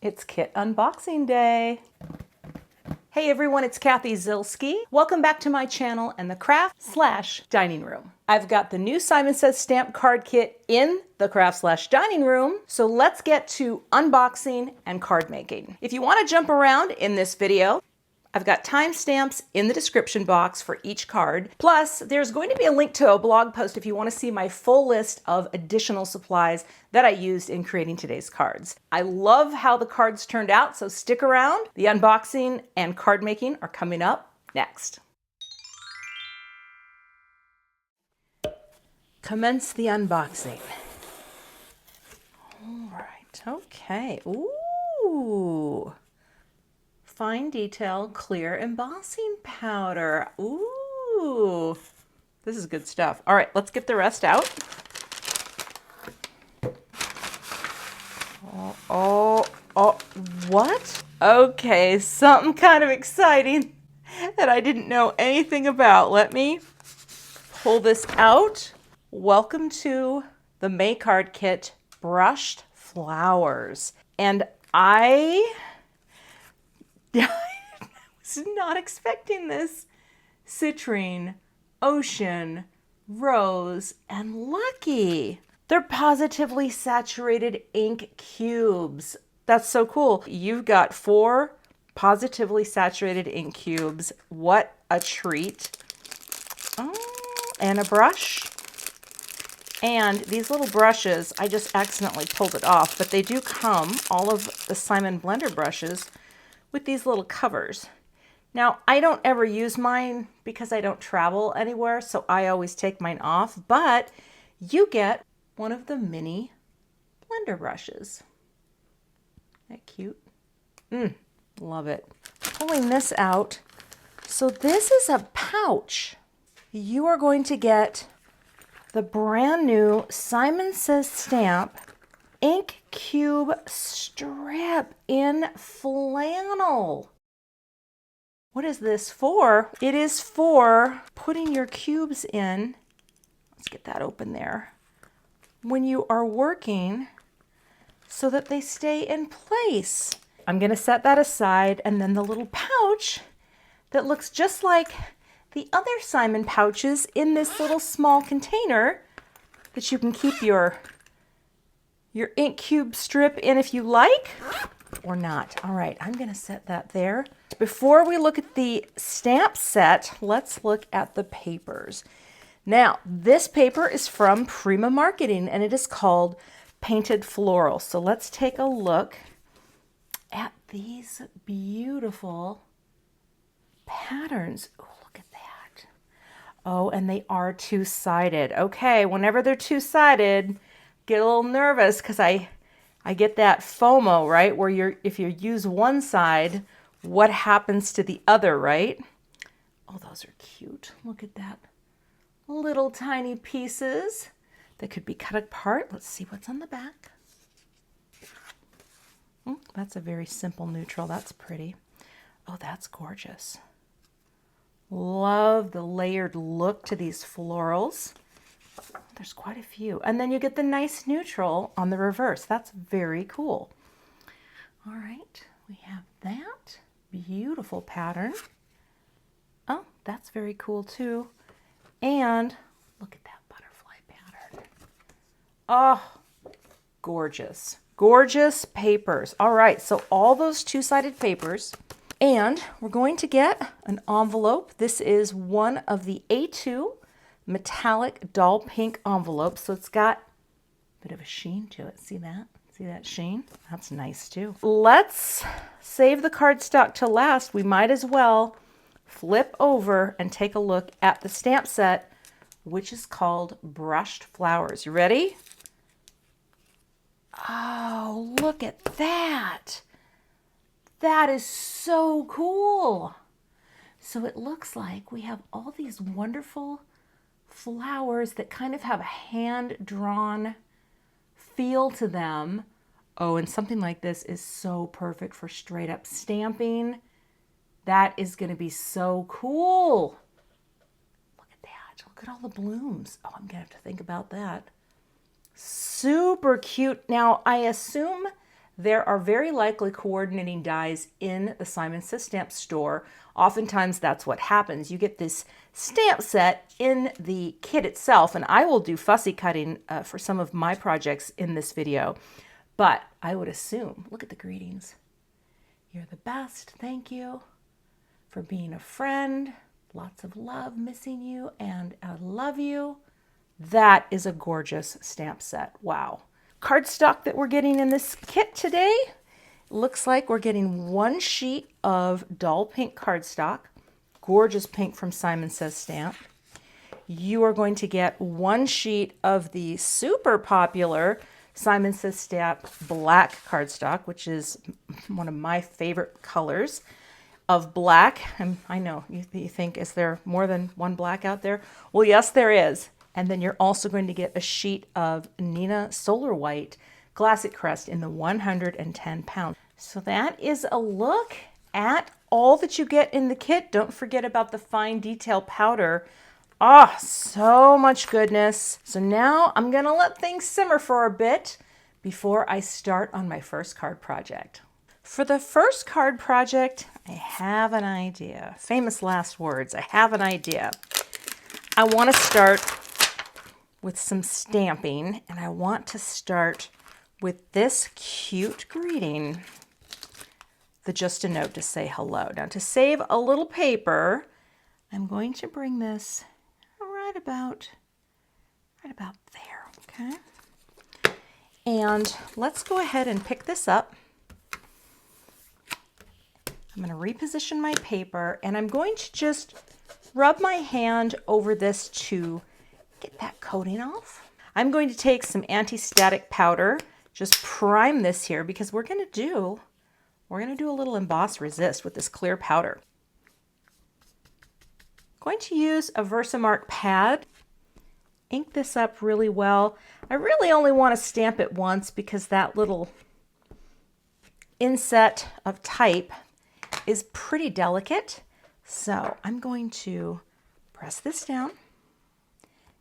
It's kit unboxing day. Hey everyone, it's Cathy Zielske. Welcome back to my channel and the craft/dining room. I've got the new Simon Says Stamp card kit in the craft/dining room. So let's get to unboxing and card making. If you want to jump around in this video, I've got timestamps in the description box for each card. Plus, there's going to be a link to a blog post if you want to see my full list of additional supplies that I used in creating today's cards. I love how the cards turned out, so stick around. The unboxing and card making are coming up next. Commence the unboxing. All right, okay. Ooh. Fine detail, clear embossing powder. Ooh, this is good stuff. All right, let's get the rest out. Oh, what? Okay, something kind of exciting that I didn't know anything about. Let me pull this out. Welcome to the May Card Kit Brushed Flowers. And I was not expecting this. Citrine, Ocean, Rose, and Lucky. They're positively saturated ink cubes. That's so cool. You've got 4 positively saturated ink cubes. What a treat. Oh, and a brush. And these little brushes, I just accidentally pulled it off, but they do come, all of the Simon Blender brushes, with these little covers. Now, I don't ever use mine because I don't travel anywhere, so I always take mine off, but you get one of the mini blender brushes. Isn't that cute? Love it. Pulling this out. So this is a pouch. You are going to get the brand new Simon Says Stamp ink cube strip in flannel. What is this for? It is for putting your cubes in. Let's get that open there. When you are working so that they stay in place. I'm going to set that aside, and then the little pouch that looks just like the other Simon pouches in this little small container that you can keep your ink cube strip in if you like, or not. All right, I'm gonna set that there. Before we look at the stamp set, let's look at the papers. Now, this paper is from Prima Marketing, and it is called Painted Floral. So let's take a look at these beautiful patterns. Oh, look at that. Oh, and they are two-sided. Okay, whenever they're two-sided, get a little nervous because I get that FOMO, right? Where if you use one side, what happens to the other, right? Oh, those are cute. Look at that. Little tiny pieces that could be cut apart. Let's see what's on the back. Oh, that's a very simple neutral. That's pretty. Oh, that's gorgeous. Love the layered look to these florals. There's quite a few. And then you get the nice neutral on the reverse. That's very cool. All right, we have that beautiful pattern. Oh, that's very cool too. And look at that butterfly pattern. Oh, gorgeous. Gorgeous papers. All right, so all those two-sided papers. And we're going to get an envelope. This is one of the A2 metallic doll pink envelope, so it's got a bit of a sheen to it. See that? See that sheen? That's nice too. Let's save the cardstock to last. We might as well flip over and take a look at the stamp set, which is called Brushed Flowers. You ready? Oh, look at that. That is so cool. So it looks like we have all these wonderful flowers that kind of have a hand-drawn feel to them. Oh, and something like this is so perfect for straight up stamping. That is going to be so cool. Look at that. Look at all the blooms. Oh, I'm going to have to think about that. Super cute. Now, I assume there are very likely coordinating dies in the Simon Says Stamp store. Oftentimes that's what happens. You get this stamp set in the kit itself, and I will do fussy cutting for some of my projects in this video. But I would assume, look at the greetings. You're the best, thank you for being a friend. Lots of love, missing you, and I love you. That is a gorgeous stamp set. Wow. Cardstock that we're getting in this kit today. Looks like we're getting 1 sheet of dull pink cardstock. Gorgeous pink from Simon Says Stamp. You are going to get 1 sheet of the super popular Simon Says Stamp black cardstock, which is one of my favorite colors of black. And I know you think, is there more than one black out there? Well, yes, there is. And then you're also going to get a sheet of Neenah Solar White Classic Crest in the 110 pound. So that is a look at all that you get in the kit. Don't forget about the fine detail powder. Ah, so much goodness. So now I'm gonna let things simmer for a bit before I start on my first card project. For the first card project, I have an idea. Famous last words, I have an idea. I want to start with some stamping, and I want to start with this cute greeting, the Just a Note to Say Hello. Now, to save a little paper, I'm going to bring this right about there, okay? And let's go ahead and pick this up. I'm going to reposition my paper, and I'm going to just rub my hand over this to get that coating off. I'm going to take some anti-static powder, just prime this here, because we're going to do a little emboss resist with this clear powder. I'm going to use a Versamark pad. Ink this up really well. I really only want to stamp it once because that little inset of type is pretty delicate. So I'm going to press this down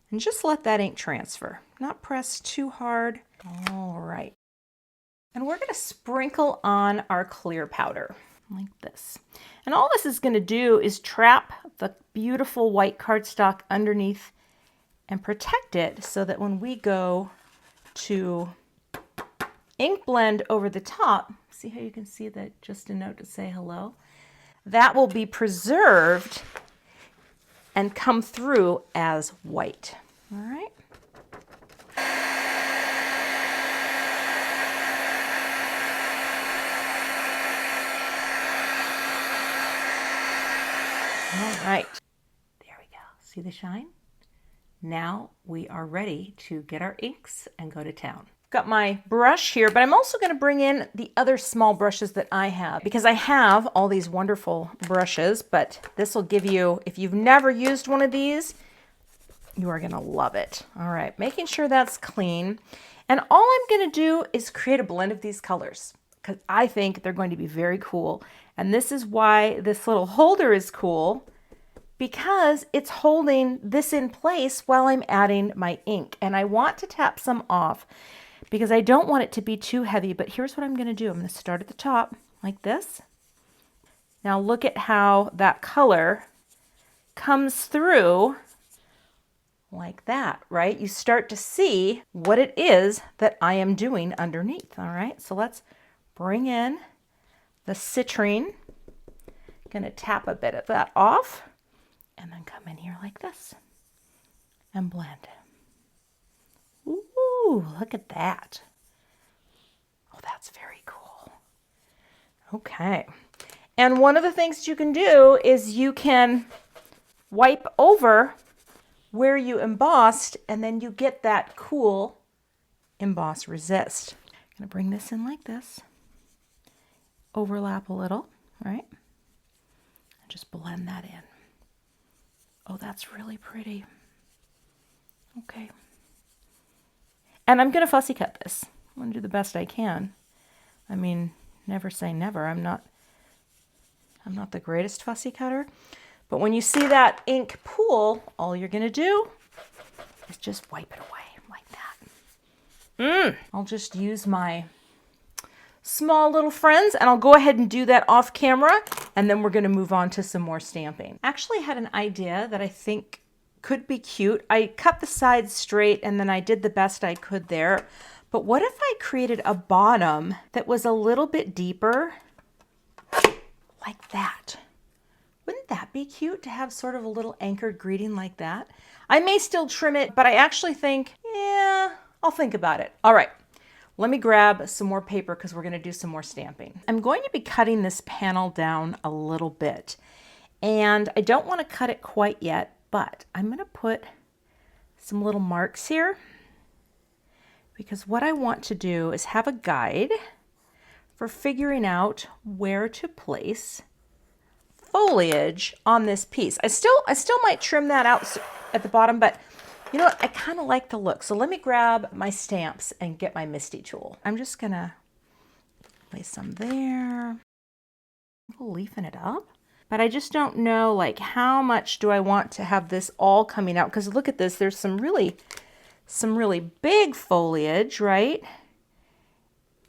and just let that ink transfer. Not press too hard. All right. And we're going to sprinkle on our clear powder like this. And all this is going to do is trap the beautiful white cardstock underneath and protect it so that when we go to ink blend over the top, see how you can see that Just a Note to Say Hello? That will be preserved and come through as white. All right. All right. There we go. See the shine? Now we are ready to get our inks and go to town. Got my brush here, but I'm also going to bring in the other small brushes that I have because I have all these wonderful brushes, but this will give you, if you've never used one of these, you are going to love it. All right, making sure that's clean. And all I'm going to do is create a blend of these colors because I think they're going to be very cool. And this is why this little holder is cool, because it's holding this in place while I'm adding my ink. And I want to tap some off because I don't want it to be too heavy, but here's what I'm going to do. I'm going to start at the top like this. Now look at how that color comes through like that, right? You start to see what it is that I am doing underneath, all right? So let's bring in the citrine. Going to tap a bit of that off and then come in here like this and blend. Ooh, look at that. Oh, that's very cool. Okay. And one of the things you can do is you can wipe over where you embossed and then you get that cool emboss resist. I'm going to bring this in like this. Overlap a little, right? And just blend that in. Oh, that's really pretty. Okay. And I'm going to fussy cut this. I'm going to do the best I can. I mean, never say never. I'm not the greatest fussy cutter. But when you see that ink pool, all you're going to do is just wipe it away like that. I'll just use my small little friends, and I'll go ahead and do that off camera, and then we're going to move on to some more stamping. Actually had an idea that I think could be cute. I cut the sides straight and then I did the best I could there. But what if I created a bottom that was a little bit deeper like that? Wouldn't that be cute to have sort of a little anchored greeting like that? I may still trim it, but I actually think, yeah, I'll think about it. All right, let me grab some more paper because we're going to do some more stamping. I'm going to be cutting this panel down a little bit, and I don't want to cut it quite yet, but I'm going to put some little marks here because what I want to do is have a guide for figuring out where to place foliage on this piece. I still might trim that out at the bottom, but you know what? I kind of like the look. So let me grab my stamps and get my MISTI tool. I'm just gonna place some there. Leafing it up. But I just don't know, like, how much do I want to have this all coming out? Because look at this, there's some really big foliage, right?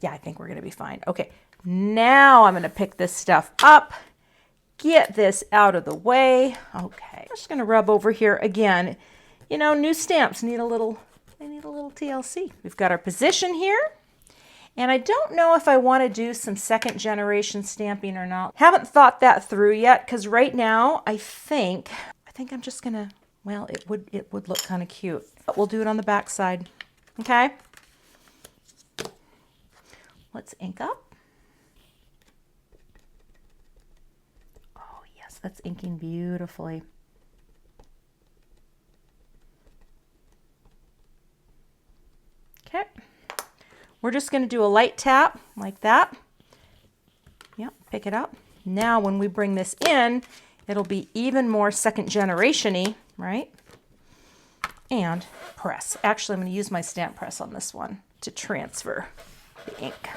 Yeah, I think we're gonna be fine. Okay, now I'm gonna pick this stuff up, get this out of the way. Okay, I'm just gonna rub over here again. You know, new stamps need a little TLC. We've got our position here. And I don't know if I want to do some second generation stamping or not. Haven't thought that through yet, because right now I think I'm just gonna, well, it would look kind of cute. But we'll do it on the back side. Okay? Let's ink up. Oh yes, that's inking beautifully. Okay. We're just going to do a light tap like that. Yep, pick it up. Now when we bring this in, it'll be even more second generation-y, right? And press. Actually, I'm going to use my stamp press on this one to transfer the ink.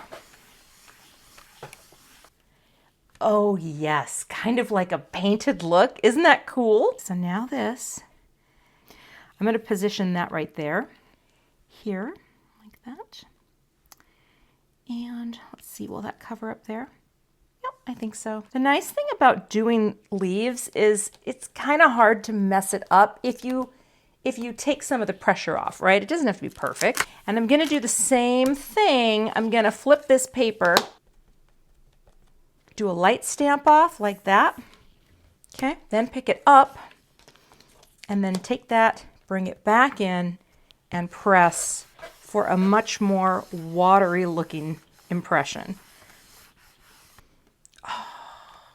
Oh yes, kind of like a painted look. Isn't that cool? So now this, I'm going to position that right there, here, like that. And let's see, will that cover up there? Yep, I think so. The nice thing about doing leaves is it's kind of hard to mess it up if you take some of the pressure off, right? It doesn't have to be perfect. And I'm gonna do the same thing. I'm gonna flip this paper, do a light stamp off like that. Okay, then pick it up and then take that, bring it back in and press for a much more watery looking impression. Oh,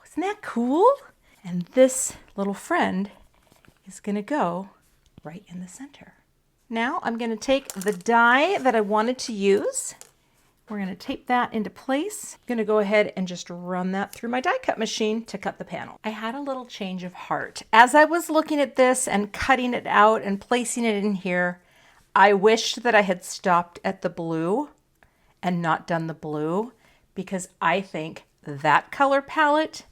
isn't that cool? And this little friend is gonna go right in the center. Now I'm gonna take the die that I wanted to use. We're gonna tape that into place. I'm gonna go ahead and just run that through my die cut machine to cut the panel. I had a little change of heart. As I was looking at this and cutting it out and placing it in here, I wished that I had stopped at the blue and not done the blue, because I think that color palette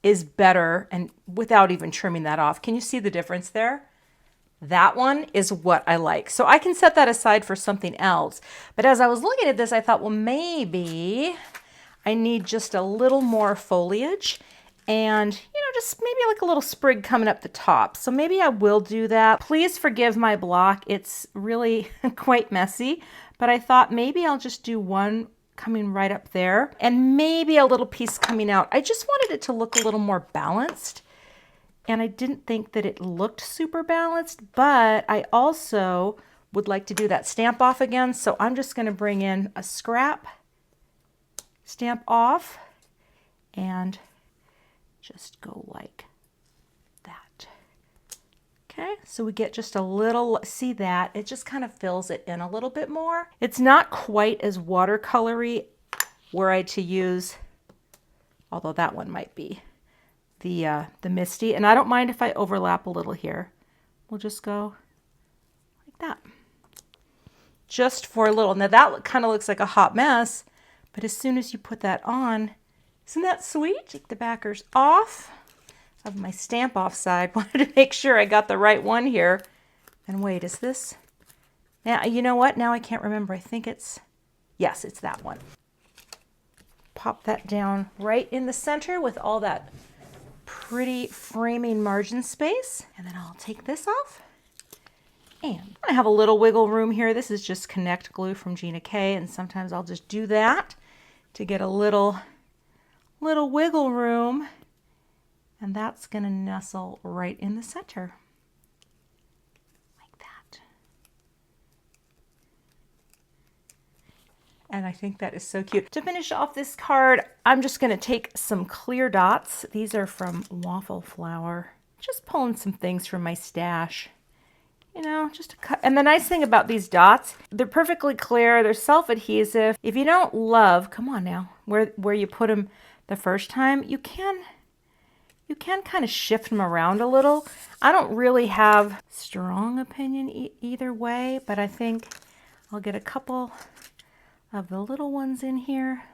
is better, and without even trimming that off. Can you see the difference there? That one is what I like. So I can set that aside for something else. But as I was looking at this, I thought, well, maybe I need just a little more foliage and, you know, just maybe like a little sprig coming up the top. So maybe I will do that. Please forgive my block. It's really quite messy, but I thought maybe I'll just do one coming right up there and maybe a little piece coming out. I just wanted it to look a little more balanced. And I didn't think that it looked super balanced, but I also would like to do that stamp off again. So I'm just going to bring in a scrap, stamp off, and just go like that. Okay, so we get just a little, see that? It just kind of fills it in a little bit more. It's not quite as watercolory were I to use, although that one might be, the MISTI. And I don't mind if I overlap a little here. We'll just go like that. Just for a little. Now that kind of looks like a hot mess, but as soon as you put that on, isn't that sweet? Take the backers off of my stamp off side. Wanted to make sure I got the right one here. And wait, is this? Now, you know what? Now I can't remember. I think it's, yes, it's that one. pop that down right in the center with all that pretty framing margin space. And then I'll take this off. And I have a little wiggle room here. This is just Connect glue from Gina K, and sometimes I'll just do that to get a little wiggle room. And that's gonna nestle right in the center. Like that. And I think that is so cute. To finish off this card, I'm just gonna take some clear dots. These are from Waffle Flower. Just pulling some things from my stash. You know, just a cut. And the nice thing about these dots, they're perfectly clear. They're self-adhesive. If you don't love, come on now, where you put them the first time, you can kind of shift them around a little. I don't really have strong opinion either way, but I think I'll get a couple of the little ones in here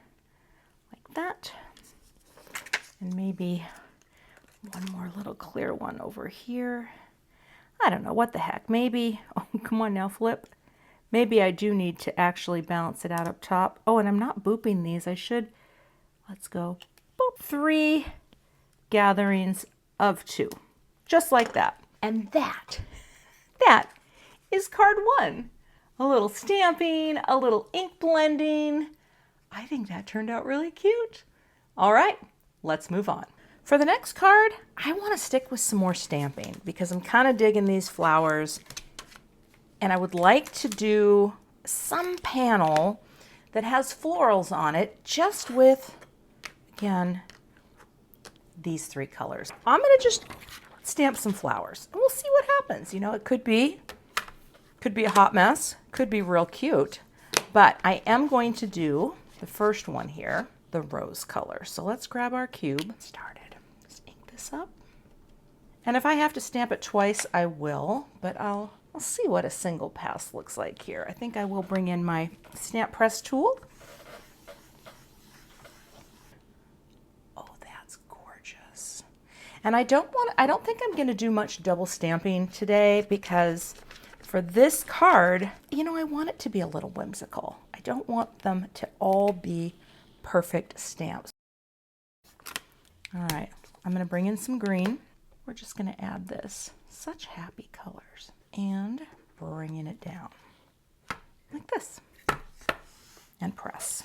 like that. And maybe one more little clear one over here. I don't know, what the heck, maybe, oh, come on now, flip. Maybe I do need to actually balance it out up top. Oh, and I'm not booping these, I should. Let's go, boop, 3 gatherings of 2, just like that. And that is card 1. A little stamping, a little ink blending. I think that turned out really cute. All right, let's move on. For the next card, I want to stick with some more stamping because I'm kind of digging these flowers, and I would like to do some panel that has florals on it, just with, again, these 3 colors. I'm going to just stamp some flowers and we'll see what happens. You know, it could be a hot mess, could be real cute, but I am going to do the first one here, the rose color. So let's grab our cube. Started. Up, and if I have to stamp it twice, I will, but I'll see what a single pass looks like here. I think I will bring in my stamp press tool. Oh, that's gorgeous. And I don't think I'm going to do much double stamping today because for this card, you know, I want it to be a little whimsical. I don't want them to all be perfect stamps. All right. I'm going to bring in some green. We're just going to add this. Such happy colors. And bringing it down like this. And press.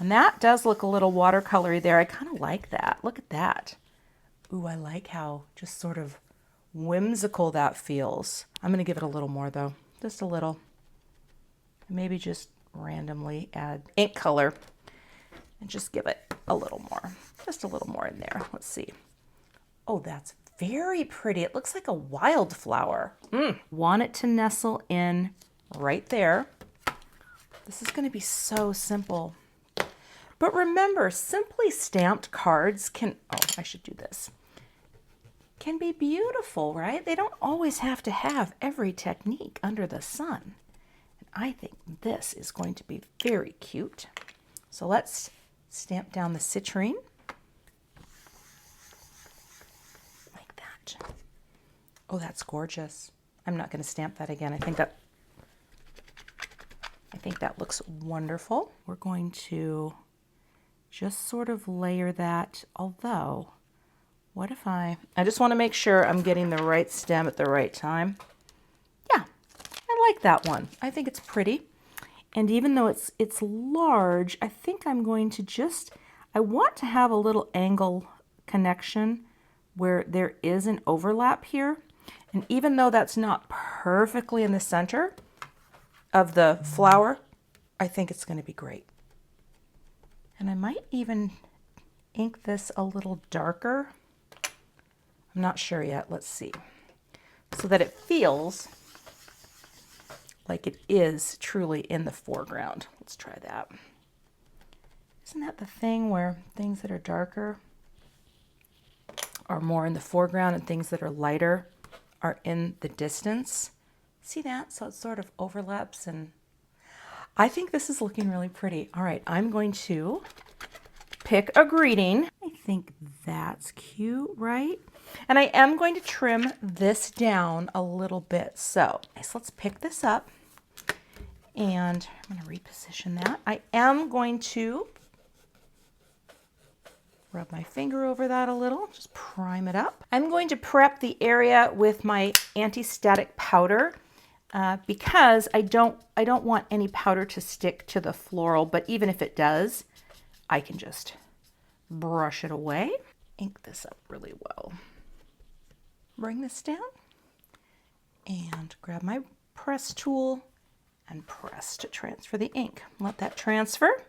And that does look a little watercolory there. I kind of like that. Look at that. Ooh, I like how just sort of whimsical that feels. I'm going to give it a little more though. Just a little. Maybe just randomly add ink color and just give it a little more. Just a little more in there. Let's see. Oh, that's very pretty. It looks like a wildflower. Want it to nestle in right there. This is going to be so simple. But remember, simply stamped cards can, oh, I should do this, can be beautiful, right? They don't always have to have every technique under the sun. And I think this is going to be very cute. So let's stamp down the citrine. Like that. Oh, that's gorgeous. I'm not going to stamp that again. I think that looks wonderful. We're going to just sort of layer that, although, what if I just want to make sure I'm getting the right stem at the right time. Yeah, I like that one. I think it's pretty. And even though it's large, I think I'm going to just, I want to have a little angle connection where there is an overlap here. And even though that's not perfectly in the center of the flower, I think it's going to be great. And I might even ink this a little darker. I'm not sure yet. Let's see. So that it feels like it is truly in the foreground. Let's try that. Isn't that the thing where things that are darker are more in the foreground and things that are lighter are in the distance? See that? So it sort of overlaps, and I think this is looking really pretty. All right, I'm going to pick a greeting. I think that's cute, right? And I am going to trim this down a little bit. So let's pick this up. And I'm going to reposition that. I am going to rub my finger over that a little, just prime it up. I'm going to prep the area with my anti-static powder because I don't want any powder to stick to the floral, but even if it does, I can just brush it away. Ink this up really well. Bring this down and grab my press tool and press to transfer the ink. Let that transfer.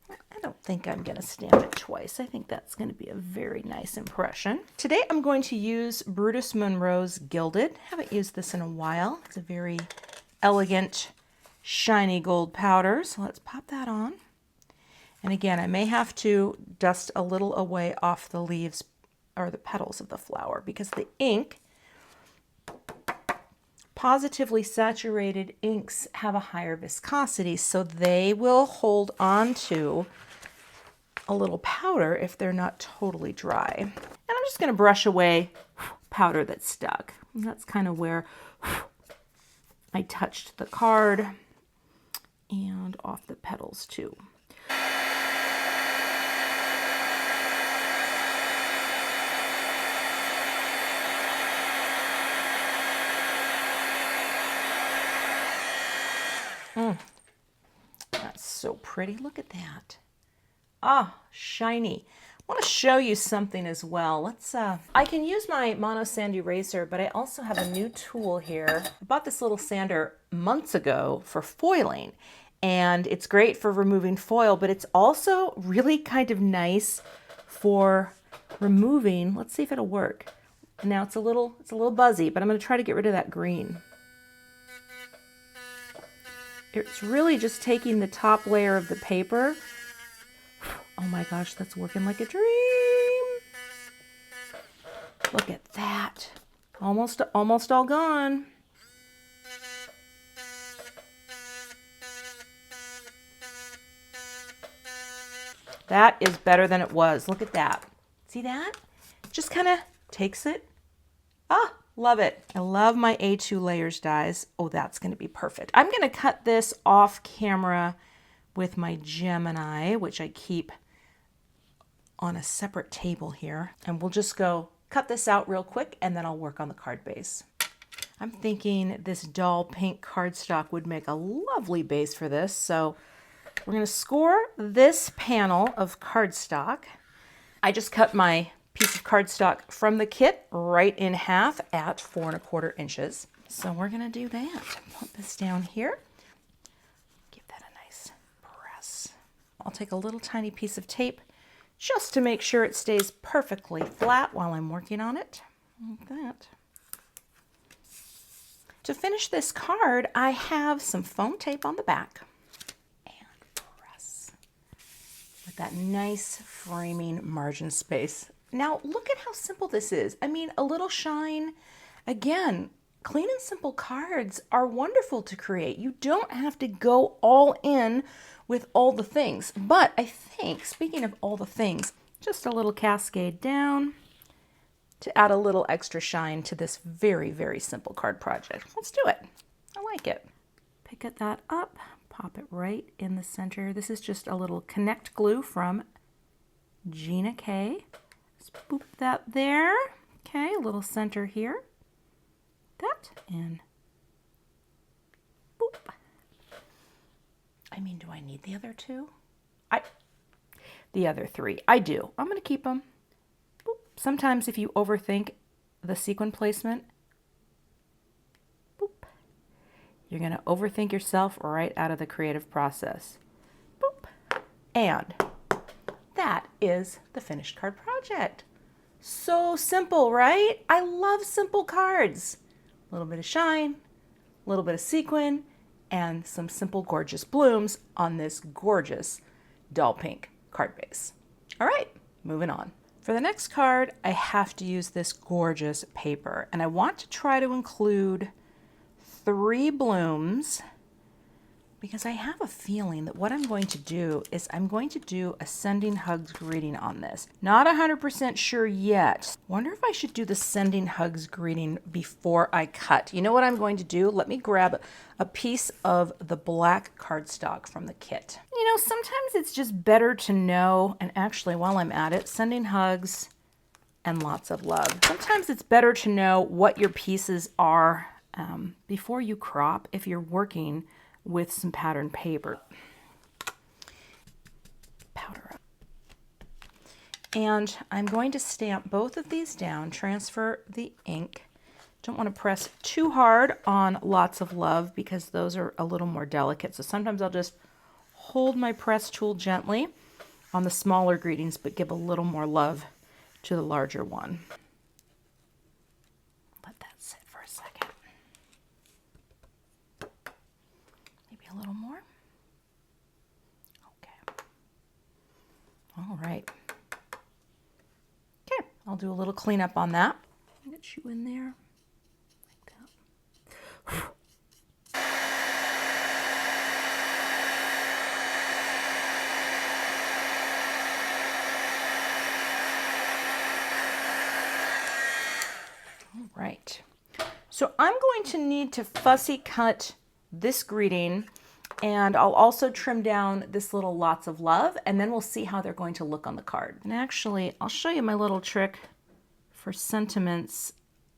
I don't think I'm going to stamp it twice. I think that's going to be a very nice impression. Today I'm going to use Brutus Monroe's Gilded. Haven't used this in a while. It's a very elegant, shiny gold powder. So let's pop that on. And again, I may have to dust a little away off the leaves or the petals of the flower because the ink, positively saturated inks have a higher viscosity, so they will hold on to a little powder if they're not totally dry. And I'm just going to brush away powder that's stuck. And that's kind of where I touched the card and off the petals too. That's so pretty. Look at that. Ah, shiny. I want to show you something as well. Let's I can use my mono sand eraser, but I also have a new tool here. I bought this little sander months ago for foiling, and it's great for removing foil, but it's also really kind of nice for removing. Let's see if it'll work. Now it's a little buzzy, but I'm going to try to get rid of that green. It's really just taking the top layer of the paper. Oh my gosh, that's working like a dream. Look at that. Almost all gone. That is better than it was. Look at that. See that? Just kind of takes it. Ah, love it. I love my A2 layers dies. Oh, that's going to be perfect. I'm going to cut this off camera with my Gemini, which I keep on a separate table here. And we'll just go cut this out real quick and then I'll work on the card base. I'm thinking this dull pink cardstock would make a lovely base for this. So we're going to score this panel of cardstock. I just cut my piece of cardstock from the kit right in half at 4 1/4 inches. So we're going to do that. Put this down here. Give that a nice press. I'll take a little tiny piece of tape just to make sure it stays perfectly flat while I'm working on it. Like that. To finish this card, I have some foam tape on the back and press with that nice framing margin space. Now look at how simple this is. I mean, a little shine. Again, clean and simple cards are wonderful to create. You don't have to go all in with all the things. But I think, speaking of all the things, just a little cascade down to add a little extra shine to this very, very simple card project. Let's do it. I like it. Pick that up, pop it right in the center. This is just a little Connect glue from Gina K. Let's boop that there. Okay, a little center here. That and boop. I mean, do I need the other two? The other three. I do. I'm going to keep them. Boop. Sometimes if you overthink the sequin placement, boop, you're going to overthink yourself right out of the creative process. Boop. And that is the finished card project. So simple, right? I love simple cards. A little bit of shine, a little bit of sequin, and some simple gorgeous blooms on this gorgeous dull pink card base. All right, moving on. For the next card, I have to use this gorgeous paper, and I want to try to include 3 blooms because I have a feeling that what I'm going to do is I'm going to do a sending hugs greeting on this. Not 100% sure yet. Wonder if I should do the sending hugs greeting before I cut. You know what I'm going to do? Let me grab a piece of the black cardstock from the kit. You know, sometimes it's just better to know, and actually while I'm at it, sending hugs and lots of love. Sometimes it's better to know what your pieces are before you crop if you're working with some pattern paper. Powder up. And I'm going to stamp both of these down, transfer the ink. Don't want to press too hard on lots of love because those are a little more delicate. So sometimes I'll just hold my press tool gently on the smaller greetings, but give a little more love to the larger one. Let that sit for a second. Maybe a little more. Okay. All right. Okay, I'll do a little cleanup on that. Get you in there like that. Right. So I'm going to need to fussy cut this greeting, and I'll also trim down this little lots of love, and then we'll see how they're going to look on the card. And actually, I'll show you my little trick for sentiments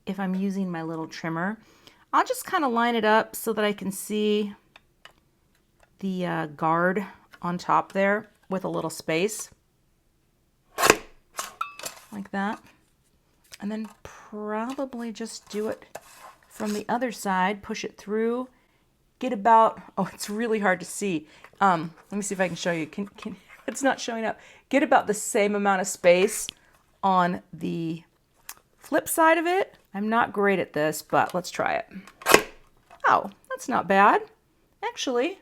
if I'm using my little trimmer. I'll just kind of line it up so that I can see the guard on top there with a little space. Like that. And then probably just do it from the other side, push it through, get about, oh, it's really hard to see. Let me see if I can show you. It's not showing up. Get about the same amount of space on the flip side of it. I'm not great at this, but let's try it. Oh, that's not bad. Actually,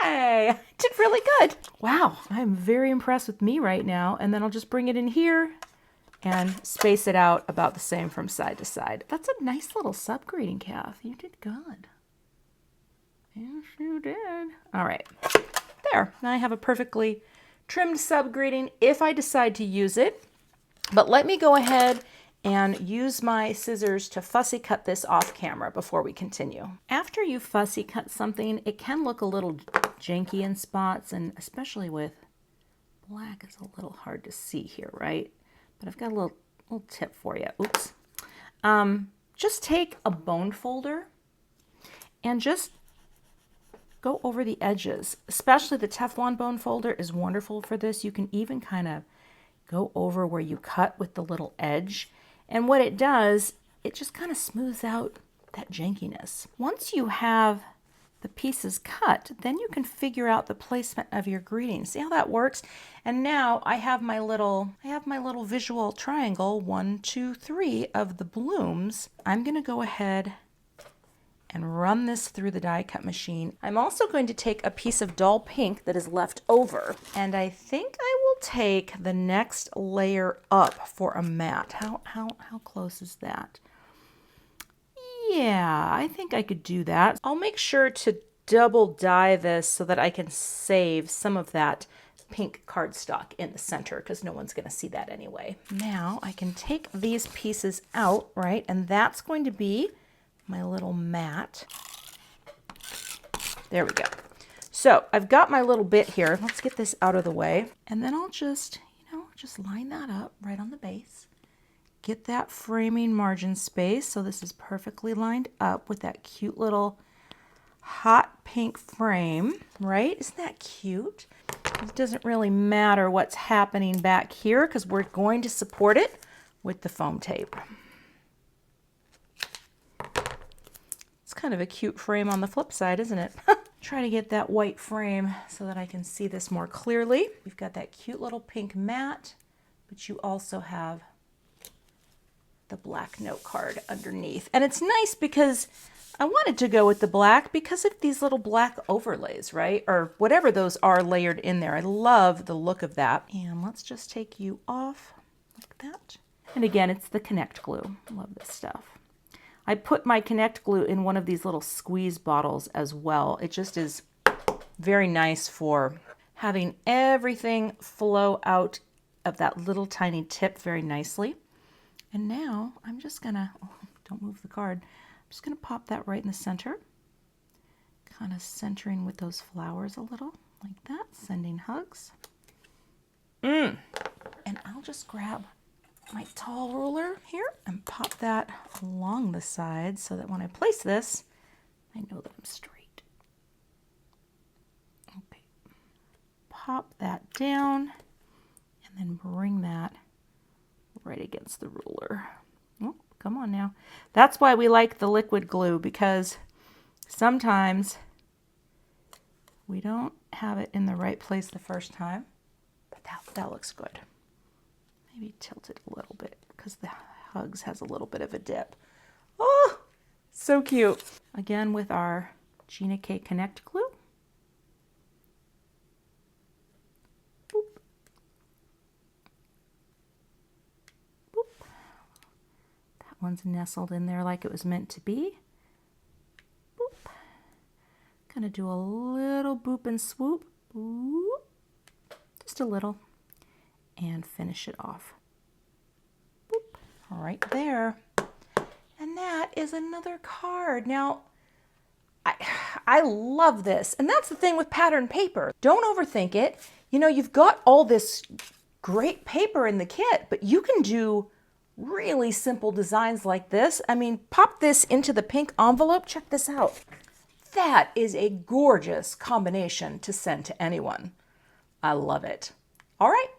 hey, I did really good. Wow, I'm very impressed with me right now. And then I'll just bring it in here and space it out about the same from side to side. That's a nice little sub greeting, Kath. You did good. Yes, you did. All right, there. Now I have a perfectly trimmed sub greeting if I decide to use it. But let me go ahead and use my scissors to fussy cut this off camera before we continue. After you fussy cut something, it can look a little janky in spots, and especially with black, it's a little hard to see here, right? But I've got a little tip for you. Oops. Just take a bone folder and just go over the edges. Especially the Teflon bone folder is wonderful for this. You can even kind of go over where you cut with the little edge. And what it does, it just kind of smooths out that jankiness. Once you have the pieces cut, then you can figure out the placement of your greeting. See how that works? And now I have my little visual triangle, 1, 2, 3 of the blooms. I'm going to go ahead and run this through the die cut machine. I'm also going to take a piece of dull pink that is left over, and I think I will take the next layer up for a mat. How close is that? Yeah, I think I could do that. I'll make sure to double die this so that I can save some of that pink cardstock in the center because no one's going to see that anyway. Now I can take these pieces out, right? And that's going to be my little mat. There we go. So I've got my little bit here. Let's get this out of the way. And then I'll just, just line that up right on the base. Get that framing margin space so this is perfectly lined up with that cute little hot pink frame, right? Isn't that cute? It doesn't really matter what's happening back here because we're going to support it with the foam tape. It's kind of a cute frame on the flip side, isn't it? Try to get that white frame so that I can see this more clearly. You've got that cute little pink mat, but you also have the black note card underneath. And it's nice because I wanted to go with the black because of these little black overlays, right? Or whatever those are layered in there. I love the look of that. And let's just take you off like that. And again, it's the Connect glue. I love this stuff. I put my Connect glue in one of these little squeeze bottles as well. It just is Very nice for having everything flow out of that little tiny tip very nicely. And now I'm just gonna, oh, don't move the card, I'm just gonna pop that right in the center, kind of centering with those flowers a little, like that, sending hugs. And I'll just grab my tall ruler here and pop that along the side so that when I place this, I know that I'm straight. Okay, pop that down and then bring that right against the ruler. Oh, come on now. That's why we like the liquid glue, because sometimes we don't have it in the right place the first time, but that looks good. Maybe tilt it a little bit because the Hugs has a little bit of a dip. Oh, so cute. Again with our Gina K Connect glue. Boop. Boop. That one's nestled in there like it was meant to be. Boop. Gonna do a little boop and swoop. Boop. Just a little. And finish it off. Boop. Right there. And that is another card. Now, I love this. And that's the thing with pattern paper. Don't overthink it. You know, you've got all this great paper in the kit, but you can do really simple designs like this. I mean, pop this into the pink envelope. Check this out. That is a gorgeous combination to send to anyone. I love it. All right,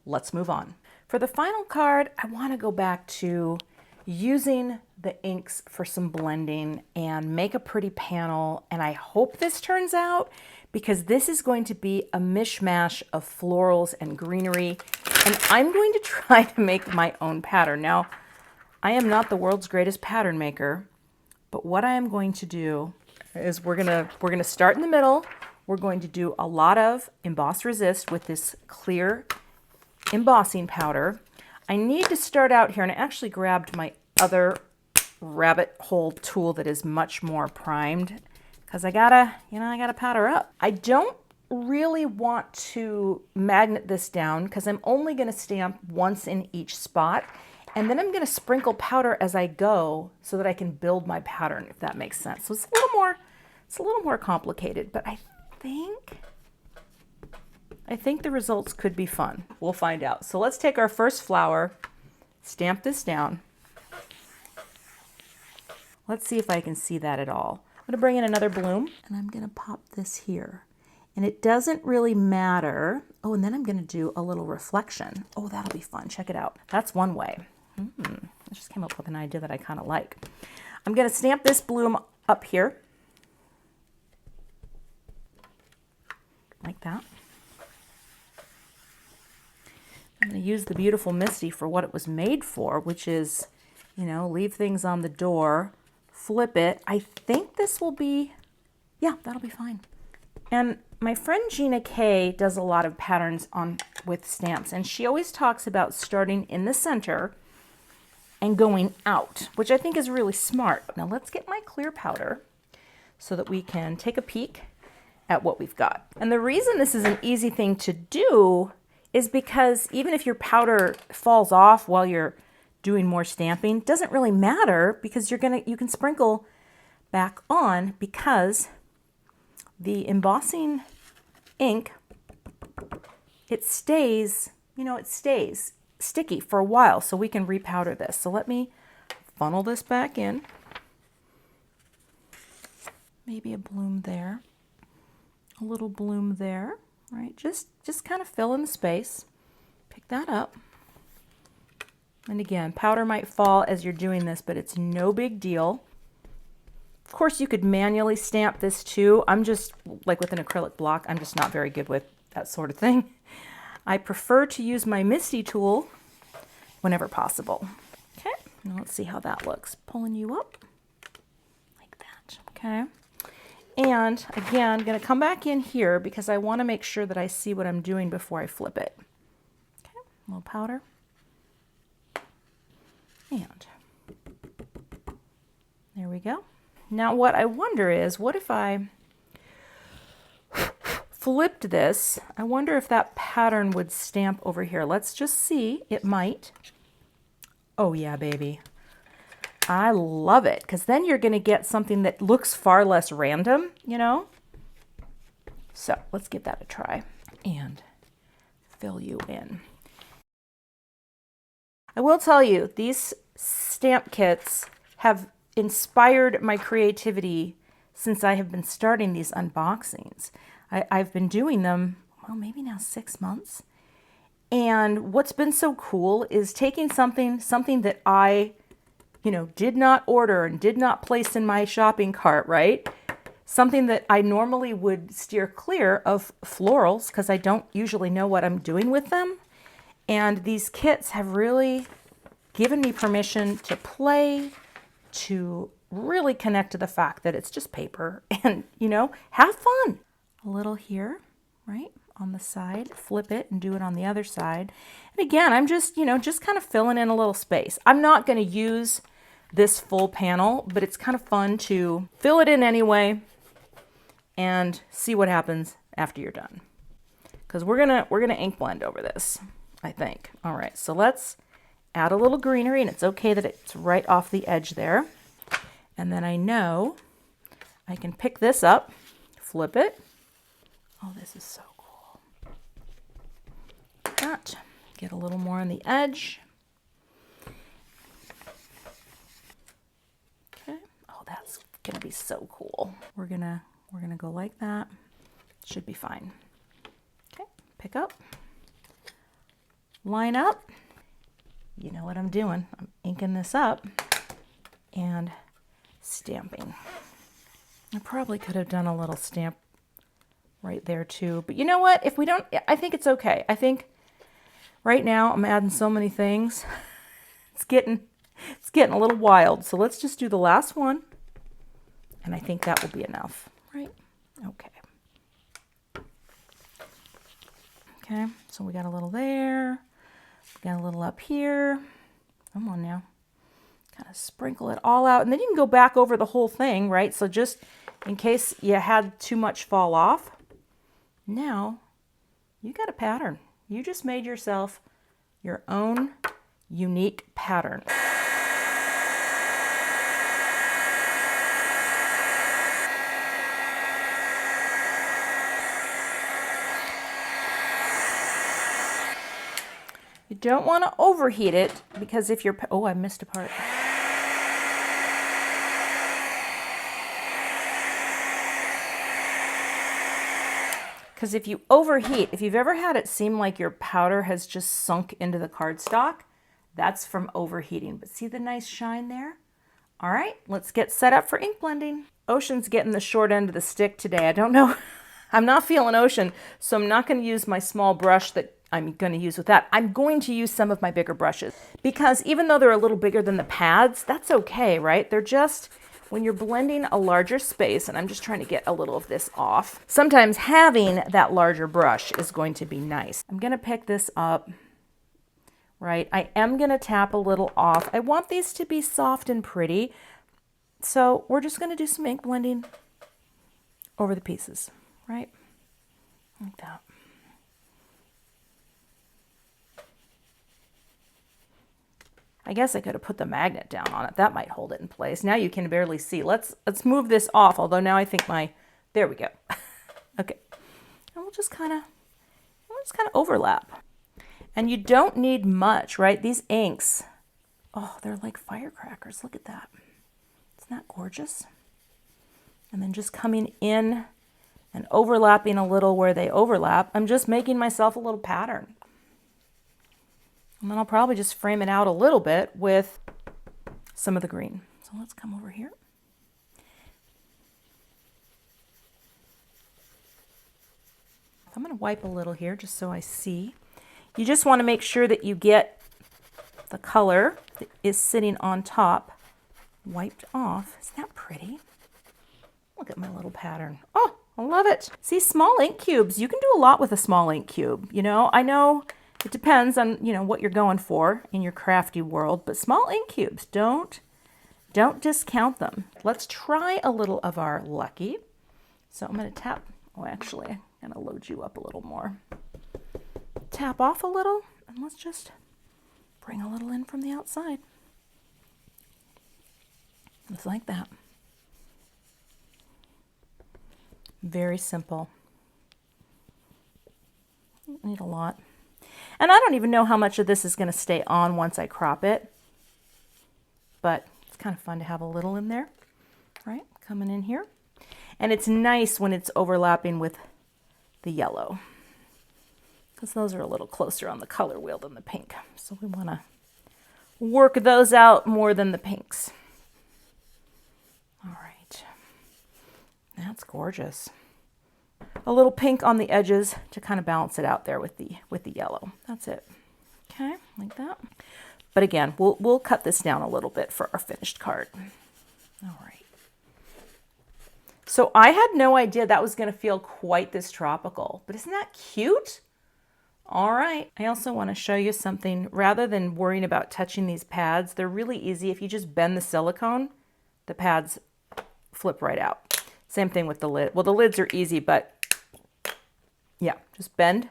let's move on. For the final card, I want to go back to using the inks for some blending and make a pretty panel. And I hope this turns out, because this is going to be a mishmash of florals and greenery. And I'm going to try to make my own pattern. Now, I am not the world's greatest pattern maker, but what I am going to do is we're gonna start in the middle. We're going to do a lot of emboss resist with this clear embossing powder. I need to start out here, and I actually grabbed my other rabbit hole tool that is much more primed, because I gotta powder up. I don't really want to magnet this down because I'm only gonna stamp once in each spot, and then I'm gonna sprinkle powder as I go so that I can build my pattern, if that makes sense. So it's a little more complicated, but I think the results could be fun. We'll find out. So let's take our first flower, stamp this down. Let's see if I can see that at all. I'm gonna bring in another bloom, and I'm gonna pop this here. And it doesn't really matter. Oh, and then I'm gonna do a little reflection. Oh, that'll be fun. Check it out. That's one way. I just came up with an idea that I kind of like. I'm gonna stamp this bloom up here. Like that. I'm going to use the beautiful Misty for what it was made for, which is, you know, leave things on the door, flip it. I think this will be, yeah, that'll be fine. And my friend Gina K does a lot of patterns with stamps, and she always talks about starting in the center and going out, which I think is really smart. Now let's get my clear powder so that we can take a peek at what we've got. And the reason this is an easy thing to do is because even if your powder falls off while you're doing more stamping, doesn't really matter, because you can sprinkle back on, because the embossing ink, it stays sticky for a while, so we can repowder this. So let me funnel this back in. Maybe a bloom there. A little bloom there, right? Just kind of fill in the space. Pick that up. And again, powder might fall as you're doing this, but it's no big deal. Of course, you could manually stamp this too. I'm just, like with an acrylic block, I'm just not very good with that sort of thing. I prefer to use my Misty tool whenever possible. Okay, now let's see how that looks. Pulling you up like that, okay? And again, I'm going to come back in here because I want to make sure that I see what I'm doing before I flip it. Okay, a little powder. And there we go. Now what I wonder is, what if I flipped this, I wonder if that pattern would stamp over here. Let's just see. It might. Oh yeah, baby. I love it, because then you're going to get something that looks far less random, you know? So let's give that a try and fill you in. I will tell you, these stamp kits have inspired my creativity since I have been starting these unboxings. I've been doing them, well, maybe now 6 months. And what's been so cool is taking something that I, did not order and did not place in my shopping cart, right? Something that I normally would steer clear of florals because I don't usually know what I'm doing with them. And these kits have really given me permission to play, to really connect to the fact that it's just paper and, have fun. A little here, right, on the side, flip it and do it on the other side. And again, I'm just, just kind of filling in a little space. I'm not going to use this full panel, but it's kind of fun to fill it in anyway and see what happens after you're done. Because we're gonna ink blend over this, I think. All right, so let's add a little greenery, and it's okay that it's right off the edge there. And then I know I can pick this up, flip it. Oh, this is so cool. That. Get a little more on the edge. Okay. Oh, that's gonna be so cool. We're gonna go like that. Should be fine. Okay, pick up, line up. You know what I'm doing. I'm inking this up and stamping. I probably could have done a little stamp right there too, but you know what? If we don't, I think it's okay. I think right now I'm adding so many things. It's getting a little wild. So let's just do the last one, and I think that will be enough, right? Okay. Okay, so we got a little there. We got a little up here. Come on now. Kind of sprinkle it all out, and then you can go back over the whole thing, right? So just in case you had too much fall off, now you got a pattern. You just made yourself your own unique pattern. You don't want to overheat it, because if you're, oh, I missed a part. Because if you overheat, if you've ever had it seem like your powder has just sunk into the cardstock, that's from overheating. But see the nice shine there? All right, let's get set up for ink blending. Ocean's getting the short end of the stick today. I don't know. I'm not feeling Ocean, so I'm not going to use my small brush that I'm going to use with that. I'm going to use some of my bigger brushes, because even though they're a little bigger than the pads, that's okay, right? They're just, when you're blending a larger space, and I'm just trying to get a little of this off, sometimes having that larger brush is going to be nice. I'm going to pick this up, right? I am going to tap a little off. I want these to be soft and pretty, so we're just going to do some ink blending over the pieces, right? Like that. I guess I could have put the magnet down on it. That might hold it in place. Now you can barely see. Let's move this off, although now I think there we go. Okay. And we'll just kind of overlap. And you don't need much, right? These inks, oh, they're like firecrackers. Look at that. Isn't that gorgeous? And then just coming in and overlapping a little where they overlap. I'm just making myself a little pattern. And then I'll probably just frame it out a little bit with some of the green. So let's come over here. I'm going to wipe a little here just so I see. You just want to make sure that you get the color that is sitting on top wiped off. Isn't that pretty? Look at my little pattern. Oh, I love it. See, small ink cubes. You can do a lot with a small ink cube. I know it depends on, what you're going for in your crafty world, but small ink cubes, don't discount them. Let's try a little of our Lucky. So I'm going to tap, oh, actually, gonna load you up a little more. Tap off a little, and let's just bring a little in from the outside. Just like that. Very simple. Don't need a lot. And I don't even know how much of this is going to stay on once I crop it, but it's kind of fun to have a little in there, right? Coming in here. And it's nice when it's overlapping with the yellow, because those are a little closer on the color wheel than the pink. So we want to work those out more than the pinks. All right. That's gorgeous. A little pink on the edges to kind of balance it out there with the yellow. That's it. Okay, like that. But again, we'll cut this down a little bit for our finished card. All right. So I had no idea that was going to feel quite this tropical, but isn't that cute? All right. I also want to show you something. Rather than worrying about touching these pads, they're really easy. If you just bend the silicone, the pads flip right out. Same thing with the lid. Well, the lids are easy, but yeah, just bend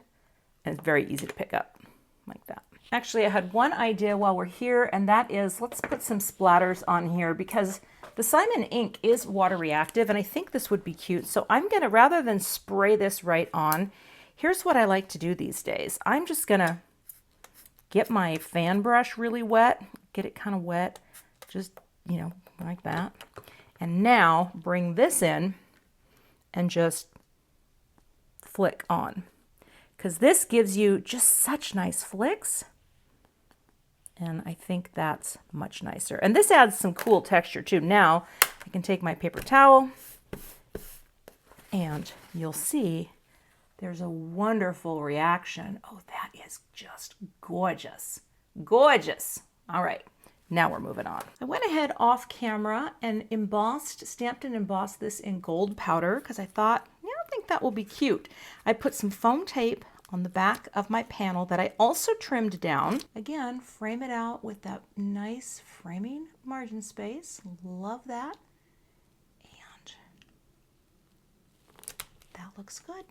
and it's very easy to pick up like that. Actually, I had one idea while we're here, and that is let's put some splatters on here because the Simon ink is water reactive, and I think this would be cute. So I'm gonna, rather than spray this right on, here's what I like to do these days. I'm just gonna get my fan brush really wet, get it kind of wet, just, you know, like that. And now bring this in and just flick on, because this gives you just such nice flicks. And I think that's much nicer. And this adds some cool texture too. Now I can take my paper towel and you'll see there's a wonderful reaction. Oh, that is just gorgeous. Gorgeous. All right. Now we're moving on. I went ahead off camera and stamped and embossed this in gold powder because I thought, yeah, I think that will be cute. I put some foam tape on the back of my panel that I also trimmed down. Again, frame it out with that nice framing margin space. Love that. And that looks good.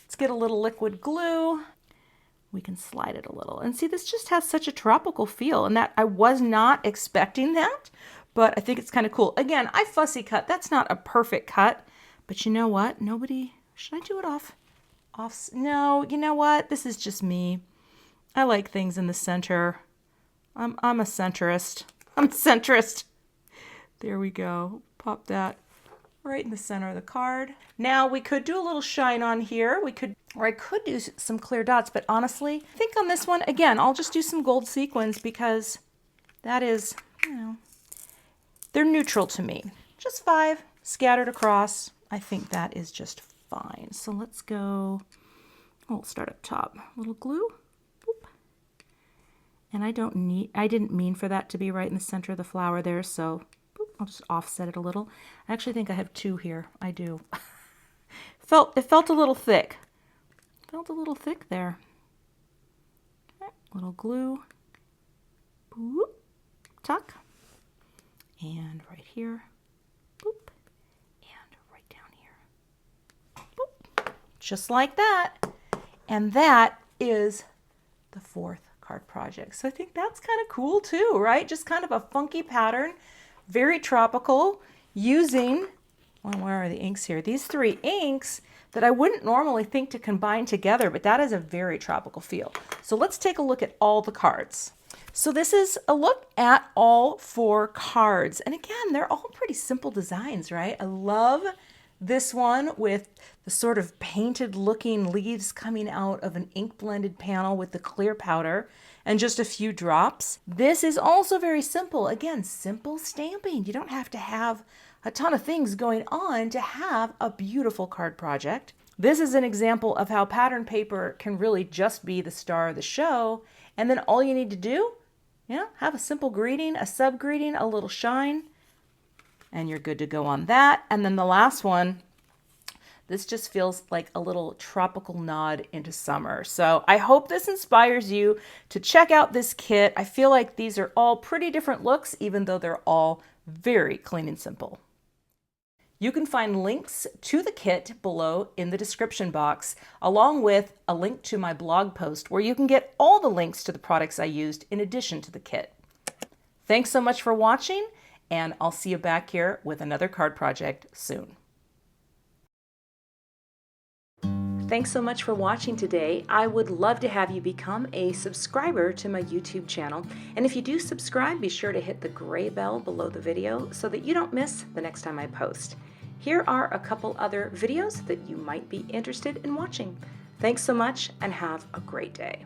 Let's get a little liquid glue. We can slide it a little. And see, this just has such a tropical feel, and that I was not expecting that, but I think it's kind of cool. Again, I fussy cut. That's not a perfect cut, but you know what? Should I do it off? No, you know what? This is just me. I like things in the center. I'm a centrist. I'm centrist. There we go. Pop that right in the center of the card. Now we could do a little shine on here. Or I could do some clear dots, but honestly, I think on this one, again, I'll just do some gold sequins because that is, you know, they're neutral to me. Just 5 scattered across. I think that is just fine. So let's go, we'll start up top. A little glue. Boop. And I didn't mean for that to be right in the center of the flower there, so boop, I'll just offset it a little. I actually think I have 2 here. I do. It felt a little thick. Felt a little thick there. Okay, little glue. Boop. Tuck. And right here. Boop. And right down here. Boop. Just like that. And that is the 4th card project. So I think that's kind of cool too, right? Just kind of a funky pattern, very tropical, using, well, where are the inks here? These 3 inks that I wouldn't normally think to combine together, but that is a very tropical feel. So let's take a look at all the cards. So this is a look at all 4 cards. And again, they're all pretty simple designs, right? I love this one with the sort of painted looking leaves coming out of an ink blended panel with the clear powder and just a few drops. This is also very simple. Again, simple stamping. You don't have to have a ton of things going on to have a beautiful card project. This is an example of how pattern paper can really just be the star of the show. And then all you need to do, have a simple greeting, a sub greeting, a little shine, and you're good to go on that. And then the last one, this just feels like a little tropical nod into summer. So I hope this inspires you to check out this kit. I feel like these are all pretty different looks, even though they're all very clean and simple. You can find links to the kit below in the description box, along with a link to my blog post where you can get all the links to the products I used in addition to the kit. Thanks so much for watching, and I'll see you back here with another card project soon. Thanks so much for watching today. I would love to have you become a subscriber to my YouTube channel. And if you do subscribe, be sure to hit the gray bell below the video so that you don't miss the next time I post. Here are a couple other videos that you might be interested in watching. Thanks so much and have a great day.